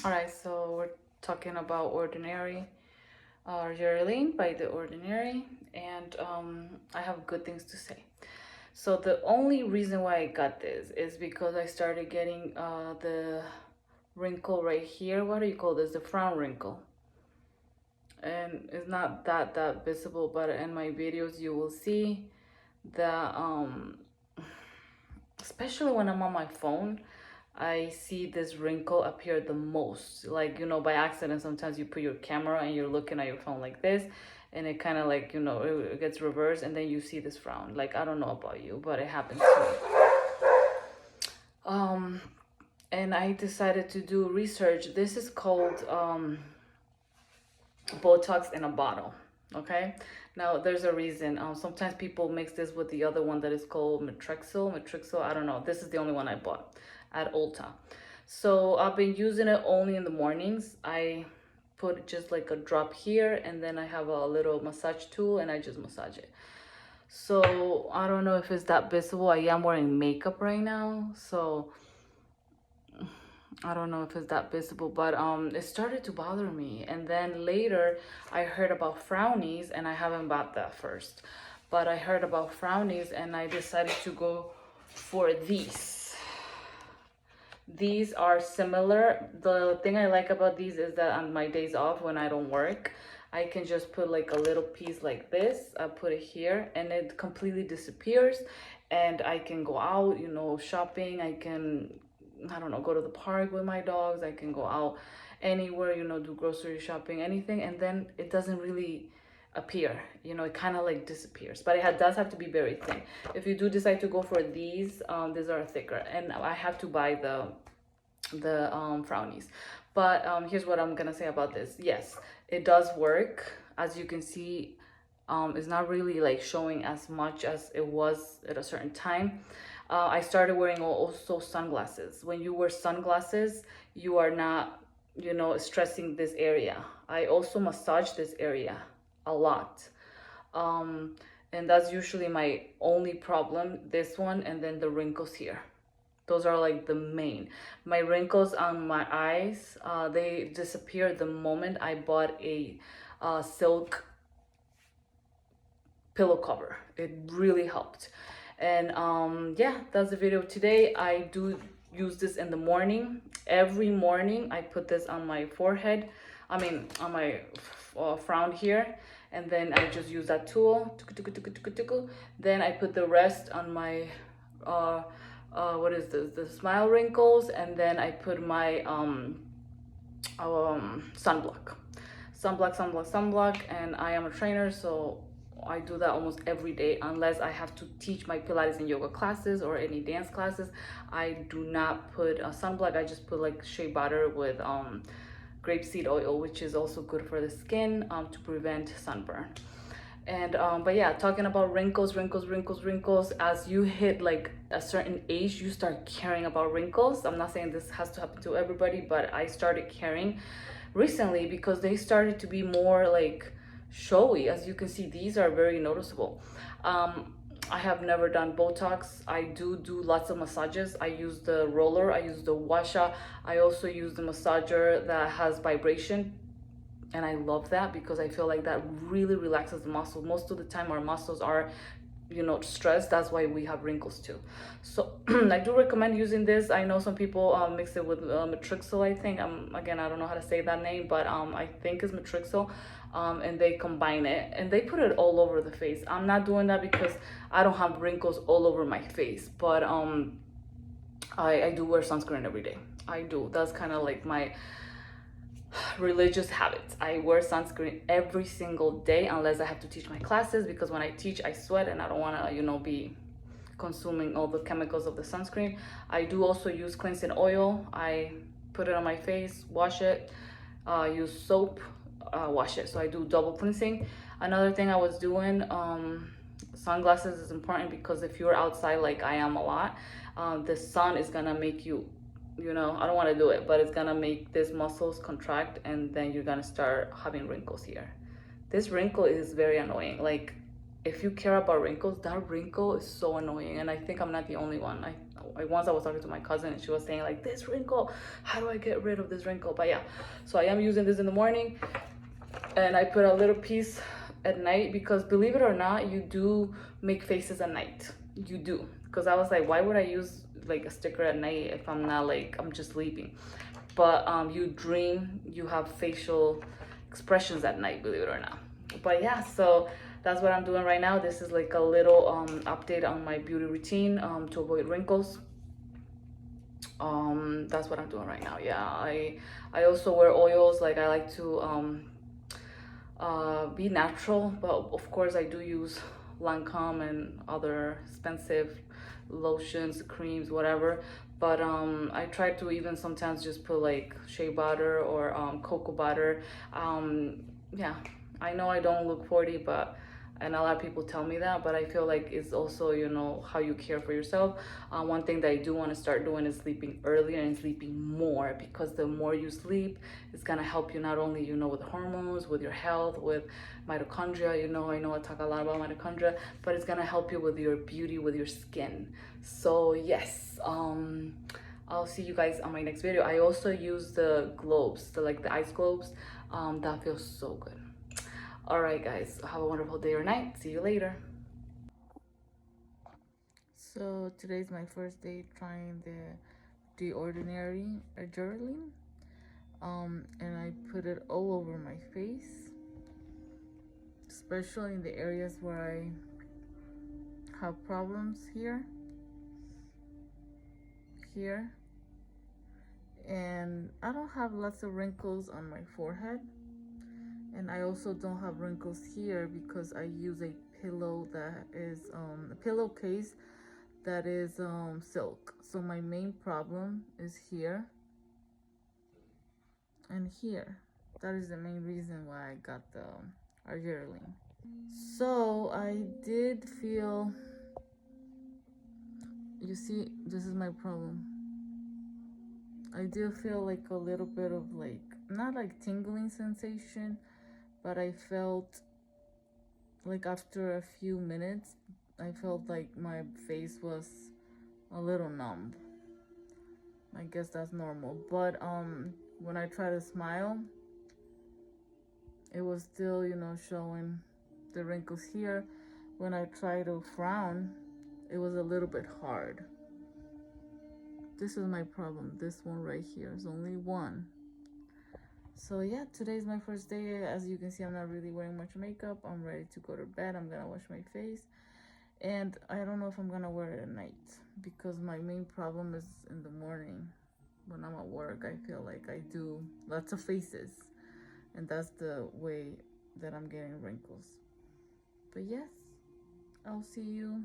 Alright, so we're talking about Ordinary, Argereline by The Ordinary, and I have good things to say. So the only reason why I got this is because I started getting the wrinkle right here. What do you call this? The frown wrinkle. And it's not that visible, but in my videos you will see that especially when I'm on my phone, I see this wrinkle appear the most. Like, by accident, sometimes you put your camera and you're looking at your phone like this, and it kind of like, it gets reversed, and then you see this frown. Like, I don't know about you, but it happens to me. And I decided to do research. This is called Botox in a bottle. Okay, now there's a reason. Sometimes people mix this with the other one that is called Matrixyl. I don't know. This is the only one I bought at Ulta. So I've been using it only in the mornings. I put just like a drop here, and then I have a little massage tool, and I just massage it. So I don't know if it's that visible. I am wearing makeup right now, so I don't know if it's that visible, but it started to bother me. And then later I heard about frownies, and I haven't bought that first, but I heard about frownies and I decided to go for these. These are similar. The thing I like about these is that on my days off when I don't work, I can just put like a little piece like this. I put it here and it completely disappears, and I can go out, shopping. I don't know, go to the park with my dogs. I can go out anywhere, do grocery shopping, anything, and then it doesn't really appear. It kind of like disappears, but it does have to be very thin. If you do decide to go for these are thicker, and I have to buy the frownies. But here's what I'm gonna say about this. Yes, it does work. As you can see, it's not really like showing as much as it was at a certain time. I started wearing also sunglasses. When you wear sunglasses, you are not, stressing this area. I also massage this area a lot. And that's usually my only problem, this one, and then the wrinkles here. Those are like the main. My wrinkles on my eyes, they disappeared the moment I bought a silk pillow cover. It really helped. And yeah, that's the video today. I do use this in the morning. Every morning I put this on my forehead, on my frown here, and then I just use that tool. Then I put the rest on my what is this, the smile wrinkles, and then I put my sunblock. And I am a trainer, so I do that almost every day, unless I have to teach my Pilates and yoga classes or any dance classes. I do not put a sunblock. I just put like shea butter with grapeseed oil, which is also good for the skin to prevent sunburn. And but yeah, talking about wrinkles, as you hit like a certain age, you start caring about wrinkles. I'm not saying this has to happen to everybody, but I started caring recently because they started to be more like showy. As you can see, these are very noticeable. I have never done Botox. I do lots of massages. I use the roller, I use the washa, I also use the massager that has vibration, and I love that because I feel like that really relaxes the muscles. Most of the time our muscles are stressed. That's why we have wrinkles too. So I do recommend using this. I know some people mix it with Matrixyl, I think. Again, I don't know how to say that name, but I think it's Matrixyl. And they combine it and they put it all over the face. I'm not doing that because I don't have wrinkles all over my face, but I do wear sunscreen every day. I do. That's kind of like my religious habits. I wear sunscreen every single day unless I have to teach my classes, because when I teach I sweat and I don't want to be consuming all the chemicals of the sunscreen. I do also use cleansing oil. I put it on my face, wash it, use soap, wash it. So I do double cleansing. Another thing I was doing, sunglasses is important because if you're outside like I am a lot, the sun is gonna make you, I don't want to do it, but it's gonna make these muscles contract, and then you're gonna start having wrinkles here. This wrinkle is very annoying. Like, if you care about wrinkles, that wrinkle is so annoying, and I think I'm not the only one. once I was talking to my cousin and she was saying like, this wrinkle, how do I get rid of this wrinkle? But yeah, so I am using this in the morning, and I put a little piece at night, because believe it or not, you do make faces at night. You do. Because I was like, why would I use like a sticker at night if I'm not like, I'm just sleeping? But you dream, you have facial expressions at night, believe it or not. But yeah, so that's what I'm doing right now. This is like a little update on my beauty routine to avoid wrinkles. That's what I'm doing right now. Yeah, I also wear oils. Like, I like to be natural, but of course I do use Lancome and other expensive lotions, creams, whatever. But I try to even sometimes just put like shea butter or cocoa butter. Yeah, I know I don't look 40, but, and a lot of people tell me that, but I feel like it's also, you know, how you care for yourself. One thing that I do want to start doing is sleeping earlier and sleeping more, because the more you sleep, it's gonna help you not only, you know, with hormones, with your health, with mitochondria. You know, I know I talk a lot about mitochondria, but it's gonna help you with your beauty, with your skin. So yes, I'll see you guys on my next video. I also use the globes, the ice globes. That feels so good. All right, guys, have a wonderful day or night. See you later. So today's my first day trying the ordinary Argereline. And I put it all over my face, especially in the areas where I have problems here, and I don't have lots of wrinkles on my forehead, and I also don't have wrinkles here because I use a pillow that is a pillowcase that is silk. So my main problem is here and here. That is the main reason why I got the Argereline. So I did feel, you see, this is my problem. I do feel like a little bit of like, not like tingling sensation, but I felt like after a few minutes, I felt like my face was a little numb. I guess that's normal. But when I try to smile, it was still, you know, showing the wrinkles here. When I try to frown, it was a little bit hard. This is my problem. This one right here is only one. So yeah, today's my first day. As you can see, I'm not really wearing much makeup. I'm ready to go to bed. I'm gonna wash my face, and I don't know if I'm gonna wear it at night, because my main problem is in the morning. When I'm at work, I feel like I do lots of faces, and that's the way that I'm getting wrinkles. But yes, I'll see you